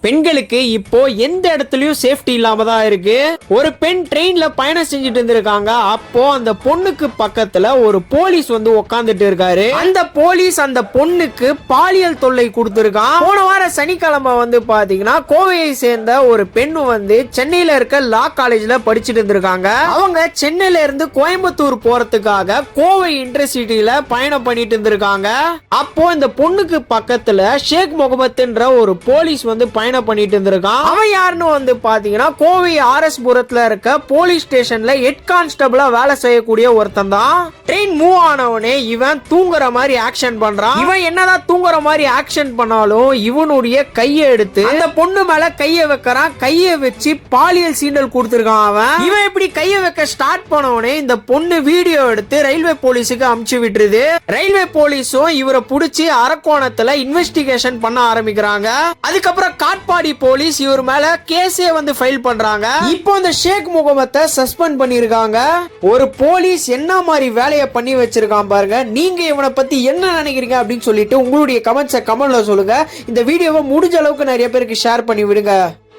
பெண்களுக்கு இப்போ எந்த இடத்துலயும் சேஃப்டி இல்லாம தான் இருக்கு. ஒரு பெண் ட்ரெயின்ல பயணம் செஞ்சுட்டு இருந்திருக்காங்க. அப்போ அந்த பொண்ணுக்கு பக்கத்துல ஒரு போலீஸ் வந்து உட்கார்ந்துட்டு இருக்காரு. அந்த போலீஸ் அந்த பொண்ணுக்கு பாலியல் தொல்லை கொடுத்திருக்கான். போன வாரம் சனிக்கிழமை வந்து பாத்தீங்கன்னா கோவையை சேர்ந்த ஒரு பெண் வந்து சென்னையில இருக்க லா காலேஜ்ல படிச்சுட்டு இருந்திருக்காங்க. அவங்க சென்னையில இருந்து கோயம்புத்தூர் போறதுக்காக கோவை இன்டர்சிட்டியில பயணம் பண்ணிட்டு இருந்திருக்காங்க. அப்போ இந்த பொண்ணுக்கு பக்கத்துல ஷேக் முகமதுன்ற ஒரு போலீஸ் வந்து பயணம் பண்ணிட்டு இருந்திருக்கான். அவன் யாருன்னு வந்து பாத்தீங்கன்னா கோவை RS புரத்துல இருக்க போலீஸ் ஸ்டேஷன்ல ஹெட் கான்ஸ்டபிளா வேலை செய்யக்கூடிய ஒருத்தன் தான். ட்ரெயின் மூவ் ஆனவனே இவன் தூங்குற மாதிரி ஆக்ஷன் பண்றான். இவன் என்னதான் தூங்குற மாதிரி ஆக்ஷன் பண்ணாலும் இவனுடைய கையை எடுத்து அந்த பொண்ணு மேல கையை வைக்கிறான். கையை வச்சு பாலியல் சீண்டல் கொடுத்திருக்கான் அவன். இவன் இப்படி கையை வைக்க ஸ்டார்ட் பண்ணவனே இந்த பொண்ணு வீடியோ எடுத்து ரயில்வே போலீஸுக்கு அனுப்பிச்சு விட்டுருது. ரயில்வே போலீஸும் இவரை புடிச்சு அரக்கோணத்துல இன்வெஸ்டிகேஷன் பண்ண ஆரம்பிக்கிறாங்க. அதுக்கப்புறம் காட்பாடி போலீஸ் இவர் மேல கேஸே வந்து ஃபைல் பண்றாங்க. இப்போ இந்த ஷேக் முகமதை சஸ்பெண்ட் பண்ணிருக்காங்க. ஒரு போலீஸ் என்ன மாதிரி வேலையை பண்ணி வச்சிருக்கான் பாருங்க. நீங்க இவனை பத்தி என்ன நினைக்கிறீங்க அப்படின்னு சொல்லிட்டு உங்களுடைய கமெண்ட்ஸை கமெண்ட்ல சொல்லுங்க. இந்த வீடியோவை முடிஞ்ச அளவுக்கு நிறைய பேருக்கு ஷேர் பண்ணி விடுங்க.